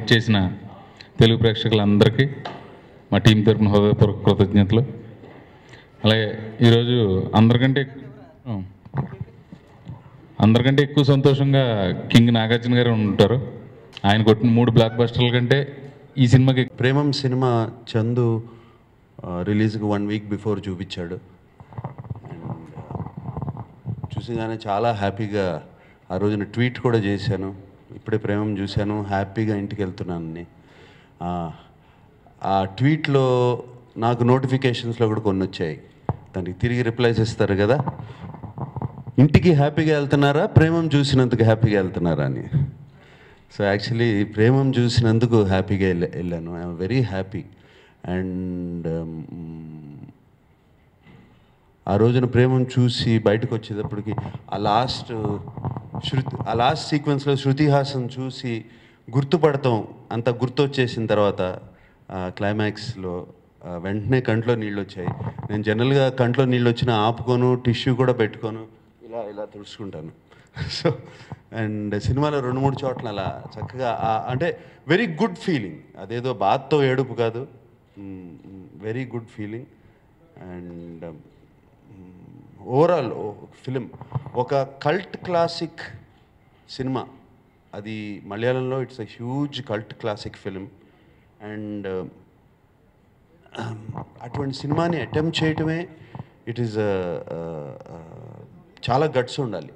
విచ్చేసిన తెలుగు ప్రేక్షకులందరికీ మా టీం తరపున హృదయపూర్వక కృతజ్ఞతలు. అలాగే ఈరోజు అందరికంటే ఎక్కువ సంతోషంగా కింగ్ నాగార్జున గారు ఉంటారు. ఆయన కొట్టిన 3 బ్లాక్ బస్టర్ల కంటే ఈ సినిమాకి ప్రేమం సినిమా చందు రిలీజ్కి 1 వీక్ బిఫోర్ చూపించాడు. అండ్ చూసిగానే చాలా హ్యాపీగా ఆ రోజున ట్వీట్ కూడా చేశాను, ఇప్పుడే ప్రేమం చూశాను, హ్యాపీగా ఇంటికి వెళ్తున్నానని. ఆ ట్వీట్లో నాకు నోటిఫికేషన్స్లో కూడా కొన్ని వచ్చాయి, దానికి తిరిగి రిప్లైస్ ఇస్తారు కదా, ఇంటికి హ్యాపీగా వెళ్తున్నారా, ప్రేమం చూసినందుకు హ్యాపీగా వెళ్తున్నారా అని. సో యాక్చువల్లీ ప్రేమం చూసినందుకు హ్యాపీగా వెళ్ళాను. I'm very happy. అండ్ ఆ రోజున ప్రేమం చూసి బయటకు వచ్చేటప్పటికి ఆ లాస్ట్ సీక్వెన్స్లో శృతి హాసన్ చూసి గుర్తుపడతాం, అంత గుర్తొచ్చేసిన తర్వాత క్లైమాక్స్లో వెంటనే కంట్లో నీళ్ళు వచ్చాయి. నేను జనరల్గా కంట్లో నీళ్ళు వచ్చినా ఆపుకోను, టిష్యూ కూడా పెట్టుకోను, ఇలా తుడుచుకుంటాను. సో అండ్ సినిమాలో 2-3 చోట్ల అలా చక్కగా అంటే వెరీ గుడ్ ఫీలింగ్, అదేదో బాధతో ఏడుపు కాదు, very good feeling. And overall film ఒక కల్ట్ క్లాసిక్ సినిమా, అది మలయాళంలో it's a huge cult classic film. And అటువంటి సినిమాని అటెంప్ట్ చేయటమే ఇట్ ఈస్ చాలా గట్స్ ఉండాలి.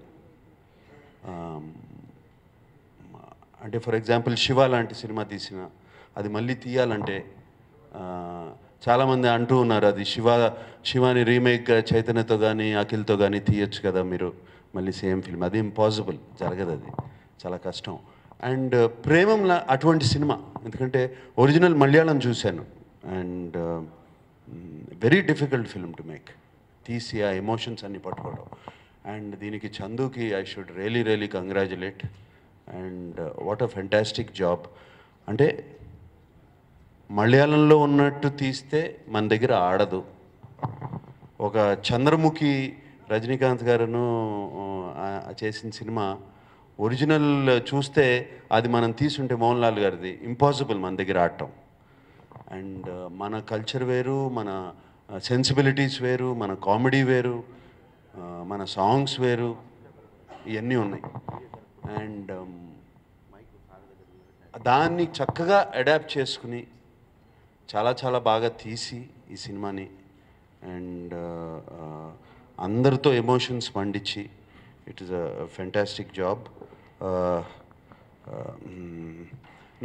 అంటే ఫర్ ఎగ్జాంపుల్ శివ లాంటి సినిమా తీసిన అది మళ్ళీ తీయాలంటే చాలామంది అంటూ ఉన్నారు, అది శివాని రీమేక్ చైతన్యతో కానీ అఖిల్తో కానీ తీయచ్చు కదా మీరు మళ్ళీ సేమ్ ఫిల్మ్, అది ఇంపాసిబుల్, జరగదు, అది చాలా కష్టం. అండ్ ప్రేమంలా అటువంటి సినిమా, ఎందుకంటే ఒరిజినల్ మలయాళం చూశాను, and very difficult film to make, తీసి ఆ ఎమోషన్స్ అన్ని పట్టుకోవడం. అండ్ దీనికి చందుకి I should really congratulate. And what a fantastic job. అంటే మలయాళంలో ఉన్నట్టు తీస్తే మన దగ్గర ఆడదు. ఒక చంద్రముఖి రజనీకాంత్ గారును చేసిన సినిమా ఒరిజినల్ చూస్తే అది మనం తీసుంటే మోహన్ లాల్ గారిది ఇంపాసిబుల్ మన దగ్గర ఆడటం. అండ్ మన కల్చర్ వేరు, మన సెన్సిబిలిటీస్ వేరు, మన కామెడీ వేరు, మన సాంగ్స్ వేరు, ఇవన్నీ ఉన్నాయి. అండ్ దాన్ని చక్కగా అడాప్ట్ చేసుకుని చాలా బాగా తీసి ఈ సినిమాని, అండ్ అందరితో ఎమోషన్స్ పండించి it is a fantastic job.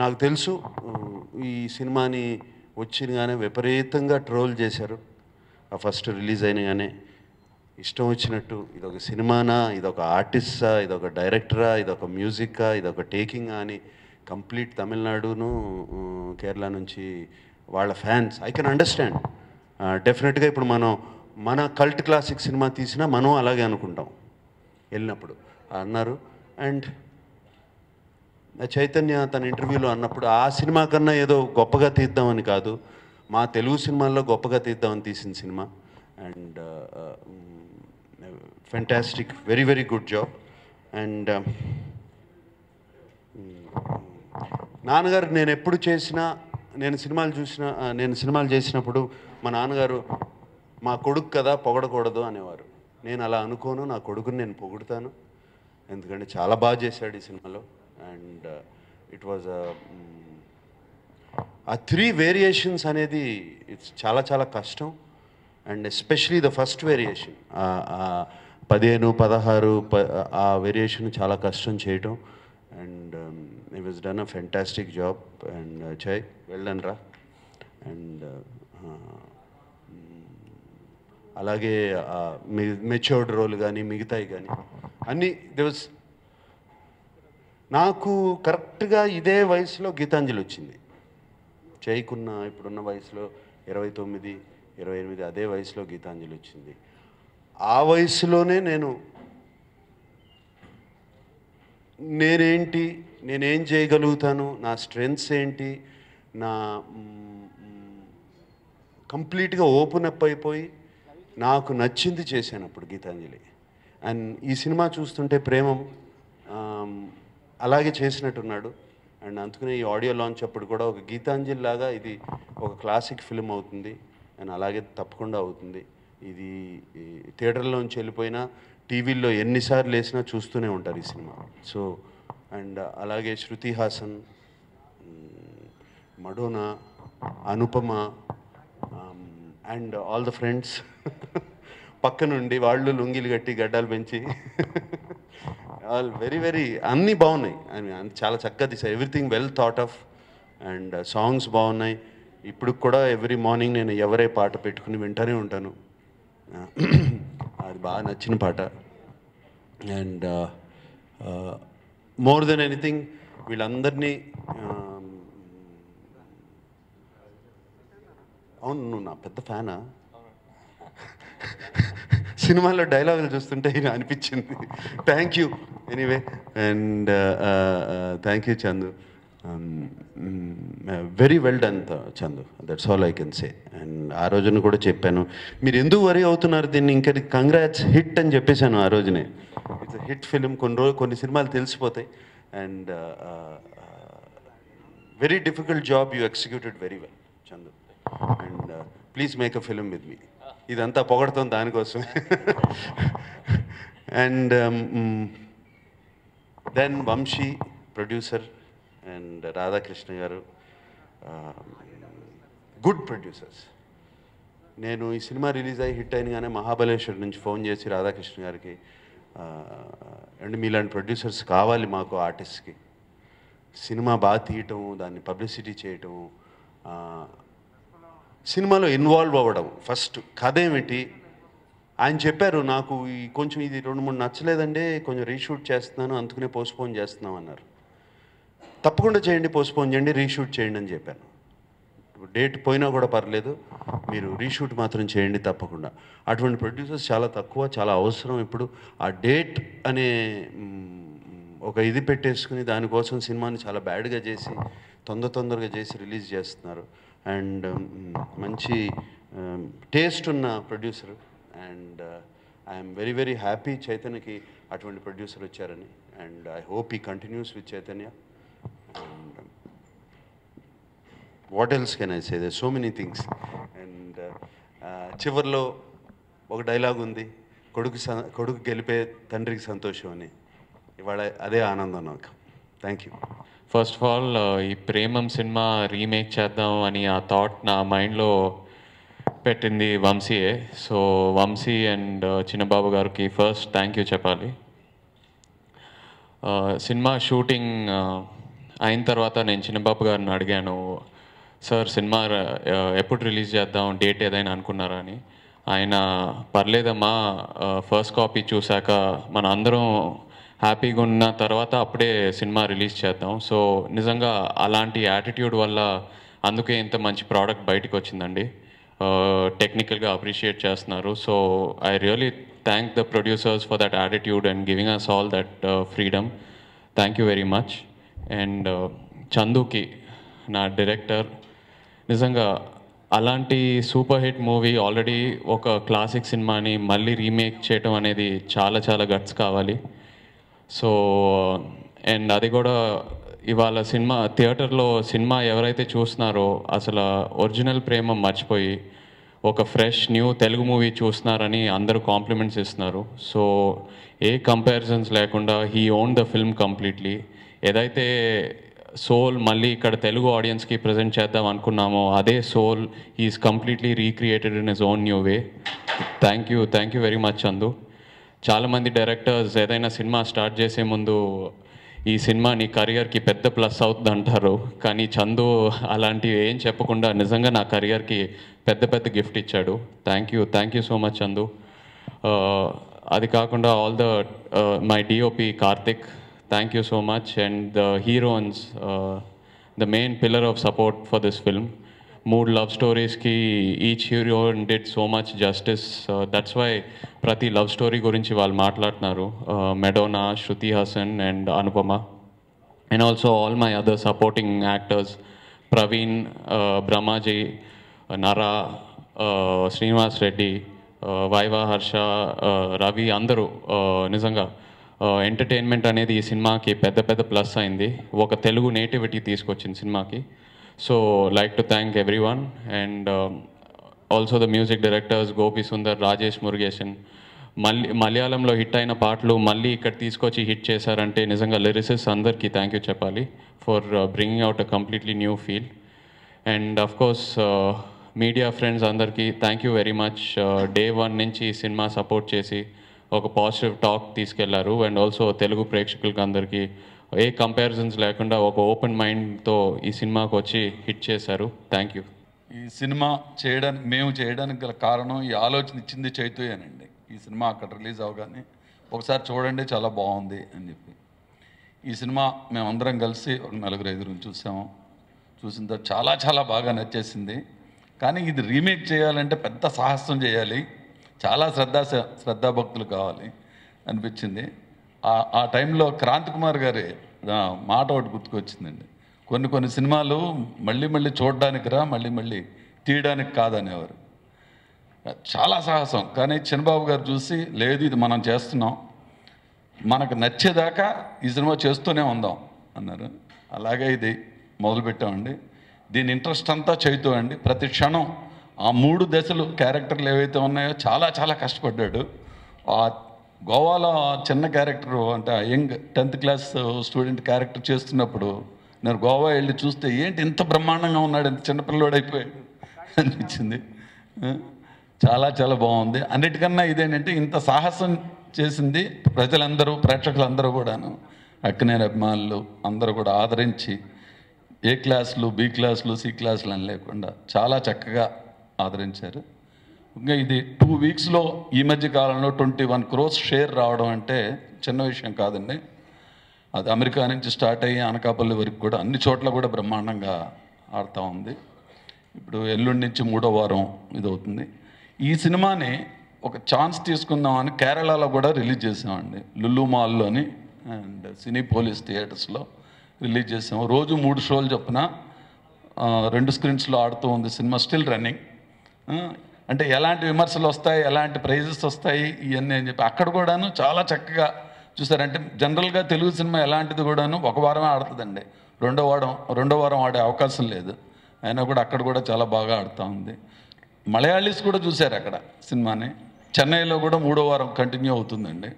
నాకు తెలుసు ఈ సినిమాని వచ్చినగానే విపరీతంగా ట్రోల్ చేశారు, ఆ ఫస్ట్ రిలీజ్ అయినగానే ఇష్టం వచ్చినట్టు, ఇదొక సినిమానా, ఇదొక ఆర్టిస్టా, ఇదొక డైరెక్టరా, ఇదొక మ్యూజిక్కా, ఇదొక టేకింగా అని కంప్లీట్ తమిళనాడును కేరళ నుంచి వాళ్ళ ఫ్యాన్స్. I can understand. డెఫినెట్గా ఇప్పుడు మన కల్ట్ క్లాసిక్ సినిమా తీసినా మనం అలాగే అనుకుంటాం వెళ్ళినప్పుడు అన్నారు. అండ్ చైతన్య తన ఇంటర్వ్యూలో అన్నప్పుడు ఆ సినిమా కన్నా ఏదో గొప్పగా తీద్దామని కాదు, మా తెలుగు సినిమాల్లో గొప్పగా తీద్దామని తీసిన cinema. And fantastic, very good job. And నాన్నగారు నేను ఎప్పుడు చేసినా, నేను సినిమాలు చేసినప్పుడు మా నాన్నగారు మా కొడుకు కదా పొగడకూడదు అనేవారు. నేను అలా అనుకోను, నా కొడుకుని నేను పొగుడుతాను, ఎందుకంటే చాలా బాగా చేశాడు ఈ సినిమాలో. అండ్ ఇట్ వాజ్ ఆ 3 వేరియేషన్స్ అనేది ఇట్స్ చాలా కష్టం. And especially the first variation 15, 16 ఆ వేరియేషన్ చాలా కష్టం చేయటం. And it was done a fantastic job. And జై వెళ్ళను రా. అండ్ అలాగే మెచ్యూర్డ్ రోల్ కానీ మిగతాయి కానీ అన్నీ వాజ్ నాకు కరెక్ట్గా ఇదే వయసులో గీతాంజలి వచ్చింది. చేయకున్న ఇప్పుడున్న వయసులో 29, 28 అదే వయసులో గీతాంజలి వచ్చింది. ఆ వయసులోనే నేనేం చేయగలుగుతాను, నా స్ట్రెంగ్స్ ఏంటి, నా కంప్లీట్గా ఓపెన్ అప్ అయిపోయి నాకు నచ్చింది చేశాను అప్పుడు గీతాంజలి. అండ్ ఈ సినిమా చూస్తుంటే ప్రేమం అలాగే చేసినట్టున్నాడు. అండ్ అందుకనే ఈ ఆడియో లాంచ్ అప్పుడు కూడా ఒక గీతాంజలి లాగా ఇది ఒక క్లాసిక్ ఫిల్మ్ అవుతుంది అండ్ అలాగే తప్పకుండా అవుతుంది. ఇది థియేటర్లోంచి వెళ్ళిపోయినా టీవీల్లో ఎన్నిసార్లు వేసినా చూస్తూనే ఉంటారు ఈ సినిమా. సో అండ్ అలాగే Shruti Haasan, Madonna, Anupama and all the friends పక్క నుండి వాళ్ళు లుంగిలు కట్టి గడ్డాలు పెంచి ఆల్ వెరీ వెరీ అన్నీ బాగున్నాయి. చాలా చక్కగా తీసారు. Everything well thought of and songs బాగున్నాయి. ఇప్పుడు కూడా ఎవ్రీ మార్నింగ్ నేను ఎవరే పాట పెట్టుకుని వింటూనే ఉంటాను. అది బాగా నచ్చిన పాట. అండ్ మోర్ దెన్ ఎనీథింగ్ వీళ్ళందరినీ అవును, నువ్వు నా పెద్ద ఫ్యానా? సినిమాలో డైలాగులు చూస్తుంటే ఇలా అనిపించింది. Thank you anyway. And thank you Chandu. Very well done Chandu, that's all I can say. And ఆ రోజున కూడా చెప్పాను, మీరు ఎందుకు వరీ అవుతున్నారు దీన్ని, ఇంకా కంగ్రాట్స్ హిట్ అని చెప్పేశాను ఆ రోజునే. It's hit film. కొన్ని సినిమాలు తెలిసిపోతాయి. And very difficult job, you executed very well Chandu. And please make a film with me. ఇదంతా పొగడతాం దానికోసం. And then Vamsi producer and Radhakrishna గారు, గుడ్ ప్రొడ్యూసర్స్. నేను ఈ సినిమా రిలీజ్ అయ్యి హిట్ అయినగానే మహాబలేశ్వర్ నుంచి ఫోన్ చేసి రాధాకృష్ణ గారికి, అండ్ మీలాంటి ప్రొడ్యూసర్స్ కావాలి మాకు ఆర్టిస్ట్కి, సినిమా బాగా తీయటం, దాన్ని పబ్లిసిటీ చేయటం, సినిమాలో ఇన్వాల్వ్ అవ్వడం. ఫస్ట్ కథ ఏమిటి ఆయన చెప్పారు, నాకు కొంచెం ఇది 2-3 నచ్చలేదండి, కొంచెం రీషూట్ చేస్తున్నాను, అందుకనే పోస్ట్పోన్ చేస్తున్నాం అన్నారు. తప్పకుండా చేయండి, పోస్ట్పోన్ చేయండి, రీషూట్ చేయండి అని చెప్పాను. డేట్ పోయినా కూడా పర్లేదు, మీరు రీషూట్ మాత్రం చేయండి తప్పకుండా. అటువంటి ప్రొడ్యూసర్స్ చాలా తక్కువ, చాలా అవసరం. ఇప్పుడు ఆ డేట్ అనే ఒక ఇది పెట్టేసుకుని దానికోసం సినిమాని చాలా బ్యాడ్గా చేసి తొందరగా చేసి రిలీజ్ చేస్తున్నారు. అండ్ మంచి టేస్ట్ ఉన్న producer. And I'm very very happy చైతన్యకి అటువంటి ప్రొడ్యూసర్ వచ్చారని. అండ్ ఐ హోప్ ఈ continues with Chaitanya. And what else can I say, there so many things. And చివరిలో ఒక డైలాగ్ ఉంది, కొడుకు గెలిపే తండ్రికి సంతోషం అని. ఇవాళ అదే ఆనందం నాకు. Thank you. First of all ఈ ప్రేమం సినిమా రీమేక్ చేద్దాం అని ఆ థాట్ నా మైండ్లో పెట్టింది వంశీయే. సో వంశీ అండ్ చిన్నబాబు గారికి ఫస్ట్ థ్యాంక్ యూ చెప్పాలి. సినిమా షూటింగ్ అయిన తర్వాత నేను చిన్నబాబు గారిని అడిగాను, సార్ సినిమా ఎప్పుడు రిలీజ్ చేద్దాం, డేట్ ఏదైనా అనుకున్నారా అని. ఆయన పర్లేదమ్మా, ఫస్ట్ కాపీ చూశాక మన అందరం హ్యాపీగా ఉన్న తర్వాత అప్పుడే సినిమా రిలీజ్ చేద్దాం. సో నిజంగా అలాంటి యాటిట్యూడ్ వల్ల అందుకే ఇంత మంచి ప్రోడక్ట్ బయటకు వచ్చిందండి. టెక్నికల్గా అప్రిషియేట్ చేస్తున్నారు. So I really thank the producers for that attitude and giving us all that freedom. Thank you very much. And చందుకి, నా డైరెక్టర్, నిజంగా అలాంటి సూపర్ హిట్ మూవీ, ఆల్రెడీ ఒక క్లాసిక్ సినిమాని మళ్ళీ రీమేక్ చేయడం అనేది చాలా చాలా గట్స్ కావాలి. సో అండ్ అది కూడా ఇవాళ సినిమా థియేటర్లో సినిమా ఎవరైతే చూస్తున్నారో అసలు ఒరిజినల్ ప్రేమ మర్చిపోయి ఒక ఫ్రెష్ న్యూ తెలుగు మూవీ చూస్తున్నారని అందరూ కాంప్లిమెంట్స్ ఇస్తున్నారు. సో ఏ కంపారిజన్స్ లేకుండా he own the film completely. ఏదైతే సోల్ మళ్ళీ ఇక్కడ తెలుగు ఆడియన్స్కి ప్రజెంట్ చేద్దాం అనుకున్నామో అదే soul is completely recreated in his own new way. Thank you very much Chandu. చాలామంది డైరెక్టర్స్ ఏదైనా సినిమా స్టార్ట్ చేసే ముందు ఈ సినిమా నీ కెరియర్కి పెద్ద ప్లస్ అవుతుంది అంటారు, కానీ చందు అలాంటివి ఏం చెప్పకుండా నిజంగా నా కెరియర్కి పెద్ద గిఫ్ట్ ఇచ్చాడు. Thank you so much Chandu. అది కాకుండా all my DOP Karthik, thank you so much. And the heroines, the main pillar of support for this film. 3 love స్టోరీస్కి each heroine did so much justice. That's why ప్రతి love story గురించి వాళ్ళు మాట్లాడుతున్నారు. Madonna, Shruti Haasan and Anupama. And also all my other supporting actors, Praveen, Brahmaji, Nara, Srinivas Reddy, Viva, Harsha, Ravi, అందరూ నిజంగా entertainment అనేది ఈ సినిమాకి పెద్ద పెద్ద ప్లస్ అయింది. ఒక తెలుగు నేటివిటీ తీసుకొచ్చింది సినిమాకి. So like to thank every one and also the music directors Gopi Sundar, Rajesh Murugesan. మలయాళంలో హిట్ అయిన పాటలు మళ్ళీ ఇక్కడ తీసుకొచ్చి హిట్ చేశారంటే నిజంగా లిరిసిస్ట్ అందరికీ థ్యాంక్ యూ చెప్పాలి for bringing out a completely new feel. And of course media friends అందరికీ thank you very much. Day 1 నుంచి ఈ సినిమా సపోర్ట్ చేసి ఒక పాజిటివ్ టాక్ తీసుకెళ్లారు. అండ్ ఆల్సో తెలుగు ప్రేక్షకులకి అందరికీ ఏ కంపారిజన్స్ లేకుండా ఒక ఓపెన్ మైండ్తో ఈ సినిమాకి వచ్చి హిట్ చేశారు. Thank you. ఈ సినిమా మేము చేయడానికి గల కారణం, ఈ ఆలోచన ఇచ్చింది చైతూయేనండి. ఈ సినిమా అక్కడ రిలీజ్ అవగానే ఒకసారి చూడండి చాలా బాగుంది అని చెప్పి ఈ సినిమా మేమందరం కలిసి ఒక 4-5 చూసాము. చూసిన తర్వాత చాలా చాలా బాగా నచ్చేసింది. కానీ ఇది రీమేక్ చేయాలంటే పెద్ద సాహసం చేయాలి, చాలా శ్రద్ధాభక్తులు కావాలి అనిపించింది. ఆ టైంలో క్రాంతి కుమార్ గారి మాట ఒకటి గుర్తుకొచ్చిందండి. కొన్ని సినిమాలు మళ్ళీ చూడడానికి మళ్ళీ తీయడానికి కాదనేవారు. చాలా సాహసం. కానీ చిన్నబాబు గారు చూసి లేదు ఇది మనం చేస్తున్నాం, మనకు నచ్చేదాకా ఈ సినిమా చేస్తూనే ఉందాం అన్నారు. అలాగే ఇది మొదలుపెట్టామండి. దీని ఇంట్రెస్ట్ అంతా చైతూ అండి. ప్రతి క్షణం ఆ 3 దశలు క్యారెక్టర్లు ఏవైతే ఉన్నాయో చాలా చాలా కష్టపడ్డాడు. ఆ గోవాలో చిన్న క్యారెక్టరు అంటే young 10th class student character చేస్తున్నప్పుడు నేను గోవా వెళ్ళి చూస్తే ఏంటి ఇంత బ్రహ్మాండంగా ఉన్నాడు, ఇంత చిన్నపిల్లవాడు అయిపోయాడు అనిపించింది. చాలా చాలా బాగుంది. అన్నిటికన్నా ఇదేంటంటే ఇంత సాహసం చేసింది ప్రజలందరూ, ప్రేక్షకులందరూ కూడాను, అక్కినేని అభిమానులు అందరూ కూడా ఆదరించి ఏ క్లాసులు, బి క్లాసులు, సి క్లాసులు అని లేకుండా చాలా చక్కగా ఆదరించారు. ఇంకా ఇది 2 వీక్స్లో ఈ మధ్య కాలంలో 21 crores షేర్ రావడం అంటే చిన్న విషయం కాదండి. అది అమెరికా నుంచి స్టార్ట్ అయ్యి అనకాపల్లి వరకు కూడా అన్ని చోట్ల కూడా బ్రహ్మాండంగా ఆడుతూ ఉంది. ఇప్పుడు ఎల్లుండి నుంచి 3వ వారం ఇది అవుతుంది. ఈ సినిమాని ఒక ఛాన్స్ తీసుకుందామని కేరళలో కూడా రిలీజ్ చేసామండి. లులు మాల్లోని అండ్ సినీ పోలీస్ థియేటర్స్లో రిలీజ్ చేసాము. రోజు 3 షోలు చొప్పున 2 స్క్రీన్స్లో ఆడుతూ ఉంది సినిమా. Still running. అంటే ఎలాంటి విమర్శలు వస్తాయి, ఎలాంటి ప్రైజెస్ వస్తాయి ఇవన్నీ అని చెప్పి అక్కడ కూడాను చాలా చక్కగా చూసారంటే జనరల్గా తెలుగు సినిమా ఎలాంటిది కూడాను 1 వారమే ఆడుతుందండి, రెండో వారం ఆడే అవకాశం లేదు. అయినా కూడా అక్కడ కూడా చాలా బాగా ఆడుతూ ఉంది. మలయాళీస్ కూడా చూశారు అక్కడ సినిమాని. చెన్నైలో కూడా 3వ వారం కంటిన్యూ అవుతుందండి.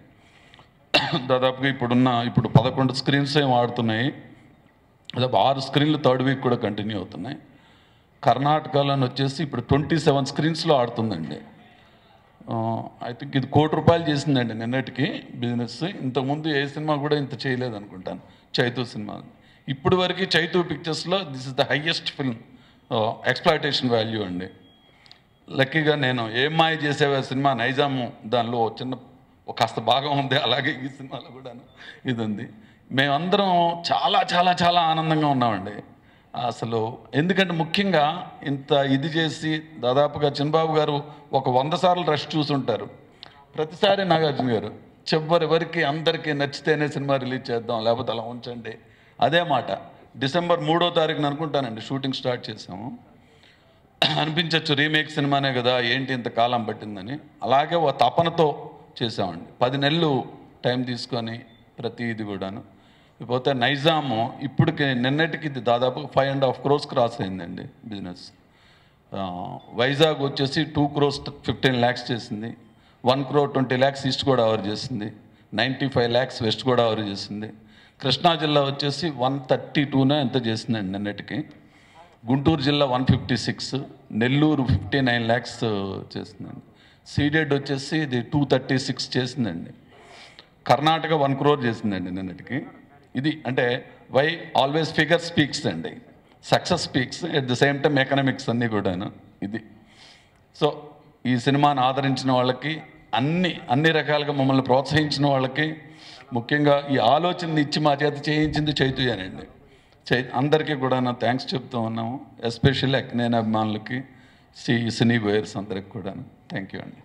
దాదాపుగా ఇప్పుడు 11 స్క్రీన్స్ ఏం ఆడుతున్నాయి. దాదాపు 6 స్క్రీన్లు 3rd వీక్ కూడా కంటిన్యూ అవుతున్నాయి. కర్ణాటకలోని వచ్చేసి ఇప్పుడు 27 స్క్రీన్స్లో ఆడుతుందండి. ఐ థింక్ ఇది ₹1 కోటి చేసిందండి నిన్నటికి బిజినెస్. ఇంతకుముందు ఏ సినిమా కూడా ఇంత చేయలేదు అనుకుంటాను చైతూ సినిమా. ఇప్పుడు వరకు చైతూ పిక్చర్స్లో this is the highest film exploitation value అండి. లక్కీగా నేను ఏం మాయ చేసేవా సినిమా నైజాము దానిలో కాస్త భాగం ఉంది. అలాగే ఈ సినిమాలో కూడా ఇది ఉంది. మేమందరం చాలా చాలా చాలా ఆనందంగా ఉన్నామండి అసలు. ఎందుకంటే ముఖ్యంగా ఇంత ఇది చేసి దాదాపుగా చిన్నబాబు గారు ఒక 100 సార్లు రష్ చూసుంటారు. ప్రతిసారి నాగార్జున గారు చివరి వరకు అందరికీ నచ్చితేనే సినిమా రిలీజ్ చేద్దాం, లేకపోతే అలా ఉంచండి అదే మాట. డిసెంబర్ 3వ తారీఖున అనుకుంటానండి షూటింగ్ స్టార్ట్ చేసాము. అనిపించవచ్చు రీమేక్ సినిమానే కదా ఏంటి ఇంతకాలం పట్టిందని. అలాగే ఒక తపనతో చేసామండి. 10 నెలలు టైం తీసుకొని ప్రతి ఇది కూడాను. ఇకపోతే నైజాము ఇప్పటికి నిన్నటికి ఇది దాదాపు 5.5 crores క్రాస్ అయిందండి బిజినెస్. వైజాగ్ వచ్చేసి 2 crores 15 lakhs చేసింది. 1 crore 20 lakhs ఈస్ట్ గోదావరి చేసింది. 95 lakhs వెస్ట్ గోదావరి చేసింది. కృష్ణా జిల్లా వచ్చేసి 132 ఎంత చేసిందండి నిన్నటికి. గుంటూరు జిల్లా 156, నెల్లూరు 59 lakhs చేసిందండి. సీడెడ్ వచ్చేసి ఇది 236 చేసిందండి. కర్ణాటక 1 crore చేసిందండి నిన్నటికి. ఇది అంటే వై ఆల్వేస్ ఫిగర్ స్పీక్స్ అండి, success speaks at the same time economics అన్నీ కూడాను ఇది. సో ఈ సినిమాని ఆదరించిన వాళ్ళకి, అన్ని రకాలుగా మమ్మల్ని ప్రోత్సహించిన వాళ్ళకి, ముఖ్యంగా ఈ ఆలోచనని ఇచ్చి మా చేత చేయించింది చైతూయేనండి. అందరికీ కూడా నా థ్యాంక్స్ చెప్తూ ఉన్నాము. ఎస్పెషల్లీ అక్కినేని అభిమానులకి, సినీ గోయర్స్ అందరికి కూడా థ్యాంక్ యూ అండి.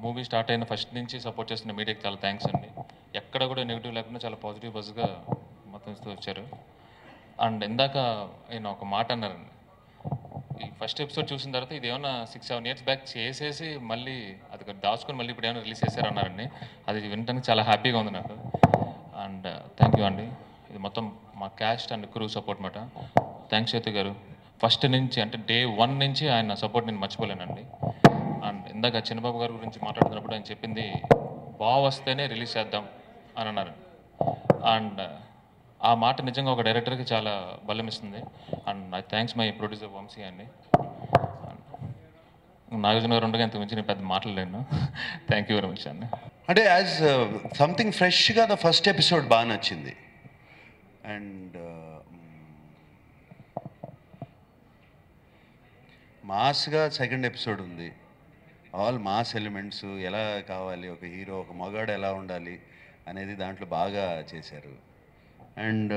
మూవీ స్టార్ట్ అయిన ఫస్ట్ నుంచి సపోర్ట్ చేస్తున్న మీడియాకి చాలా థ్యాంక్స్ అండి. ఎక్కడ కూడా నెగిటివ్ లేకుండా చాలా పాజిటివ్ బజ్గా మొత్తం ఇస్తూ వచ్చారు. అండ్ ఇందాక ఆయన ఒక మాట అన్నారండి, ఈ ఫస్ట్ ఎపిసోడ్ చూసిన తర్వాత ఇది ఏమన్నా 6-7 ఇయర్స్ బ్యాక్ చేసేసి మళ్ళీ అది దాచుకొని మళ్ళీ ఇప్పుడు ఏమైనా రిలీజ్ చేశారన్నారండి. అది వినడానికి చాలా హ్యాపీగా ఉంది నాకు. అండ్ థ్యాంక్ యూ అండి. ఇది మొత్తం మా క్యాస్ట్ అండ్ క్రూ సపోర్ట్ మాట. థ్యాంక్స్ చైతు గారు. ఫస్ట్ నుంచి అంటే డే 1 నుంచి ఆయన సపోర్ట్ నేను మర్చిపోలేనండి. అండ్ ఇందాక చిన్నబాబు గారి గురించి మాట్లాడుతున్నప్పుడు ఆయన చెప్పింది బాగా వస్తేనే రిలీజ్ చేద్దాం అని అన్నారు. అండ్ ఆ మాట నిజంగా ఒక డైరెక్టర్కి చాలా బలం ఇస్తుంది. And I thanks my producer Vamshi అండి. నాగార్జున గారు ఉండగా ఇంత మించి నేను పెద్ద మాట్లాడలేను. థ్యాంక్ యూ వెరీ మచ్ అండి. అంటే యాజ్ సంథింగ్ ఫ్రెష్గా ద ఫస్ట్ ఎపిసోడ్ బాగా నచ్చింది. అండ్ మాస్గా సెకండ్ ఎపిసోడ్ ఉంది. ఆల్ మాస్ ఎలిమెంట్స్ ఎలా కావాలి, ఒక హీరో ఒక మగాడు ఎలా ఉండాలి అనేది దాంట్లో బాగా చేశారు. And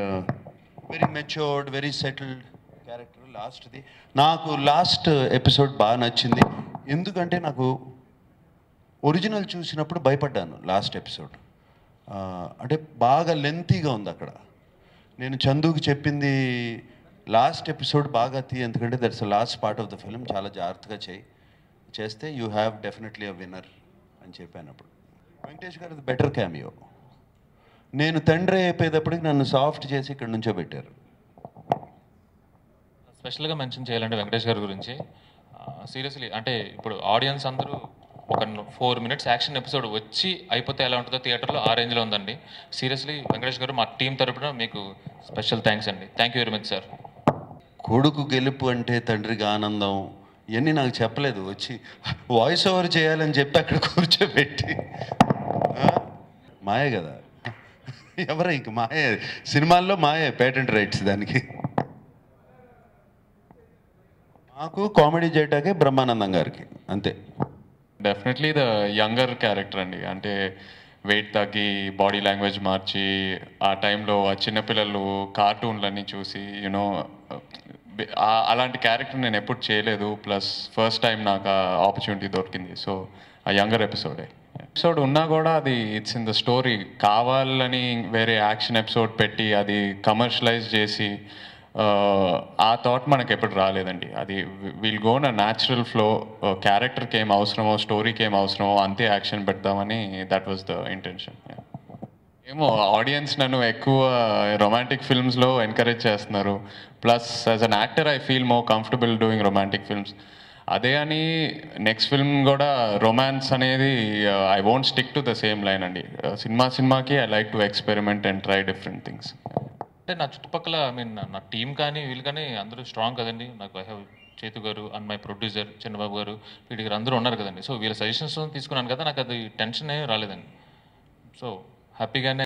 very matured, very settled character లాస్ట్ది. నాకు లాస్ట్ ఎపిసోడ్ బాగా నచ్చింది. ఎందుకంటే నాకు ఒరిజినల్ చూసినప్పుడు భయపడ్డాను లాస్ట్ ఎపిసోడ్. అంటే బాగా లెంతీగా ఉంది అక్కడ. నేను చందుకి చెప్పింది లాస్ట్ ఎపిసోడ్ బాగా ఎందుకంటే that's the last part of the film, చాలా జాగ్రత్తగా చేస్తే you have definitely a winner అని చెప్పాను. అప్పుడు వెంకటేష్ గారు బెటర్ క్యామియో. నేను తండ్రి అయిపోయేటప్పటికి నన్ను సాఫ్ట్ చేసి ఇక్కడ నుంచో పెట్టారు. స్పెషల్గా మెన్షన్ చేయాలంటే వెంకటేష్ గారి గురించి సీరియస్లీ అంటే ఇప్పుడు ఆడియన్స్ అందరూ ఒక 4 minutes యాక్షన్ ఎపిసోడ్ వచ్చి అయిపోతే ఎలా ఉంటుందో థియేటర్లో ఆ రేంజ్లో ఉందండి. సీరియస్లీ వెంకటేష్ గారు మా టీం తరపున మీకు స్పెషల్ థ్యాంక్స్ అండి. Thank you very much sir. కొడుకు గెలుపు అంటే తండ్రికి ఆనందం ఇవన్నీ నాకు చెప్పలేదు. వచ్చి వాయిస్ ఓవర్ చేయాలని చెప్పి అక్కడ కూర్చోబెట్టి మాయే కదా, ఎవరు ఇంక మాయే, సినిమాల్లో మాయే, పేటెంట్ రైట్స్ దానికి. మాకు కామెడీ చేయటాకే బ్రహ్మానందం గారికి అంతే. డెఫినెట్లీ ద యంగర్ క్యారెక్టర్ అండి. అంటే వెయిట్ తగ్గి బాడీ లాంగ్వేజ్ మార్చి ఆ టైంలో ఆ చిన్నపిల్లలు కార్టూన్లన్నీ చూసి యూనో అలాంటి క్యారెక్టర్ నేను ఎప్పుడు చేయలేదు. ప్లస్ ఫస్ట్ టైం నాకు ఆ ఆపర్చునిటీ దొరికింది. సో ఆ యంగర్ ఎపిసోడ్ ఉన్నా కూడా అది ఇట్స్ ఇన్ ద స్టోరీ. కావాలని వేరే యాక్షన్ ఎపిసోడ్ పెట్టి అది కమర్షియలైజ్ చేసి ఆ థాట్ మనకు ఎప్పుడు రాలేదండి. అది విల్ గో నా న్యాచురల్ ఫ్లో. క్యారెక్టర్కి ఏం అవసరమో స్టోరీకి ఏం అవసరమో అంతే యాక్షన్ పెడతామని దట్ వాజ్ ద ఇంటెన్షన్. ఏమో ఆడియన్స్ నన్ను ఎక్కువ రొమాంటిక్ ఫిల్మ్స్లో ఎంకరేజ్ చేస్తున్నారు. Plus as an actor I feel more comfortable doing romantic films. అదే అని నెక్స్ట్ ఫిల్మ్ కూడా రొమాన్స్ అనేది I won't stick to the same line అండి. సినిమాకి I like to experiment and try different things. అంటే నా చుట్టుపక్కల ఐ మీన్ నా టీం కానీ వీళ్ళు కానీ అందరూ స్ట్రాంగ్ కదండి. నాకు ఐ హ్యావ్ చైతు గారు అండ్ మై ప్రొడ్యూసర్ చిన్నబాబు గారు, వీడి గారు అందరూ ఉన్నారు కదండి. సో వీళ్ళ సజెషన్స్ తీసుకున్నాను కదా, నాకు అది టెన్షన్ ఏమీ రాలేదండి. సో హ్యాపీగానే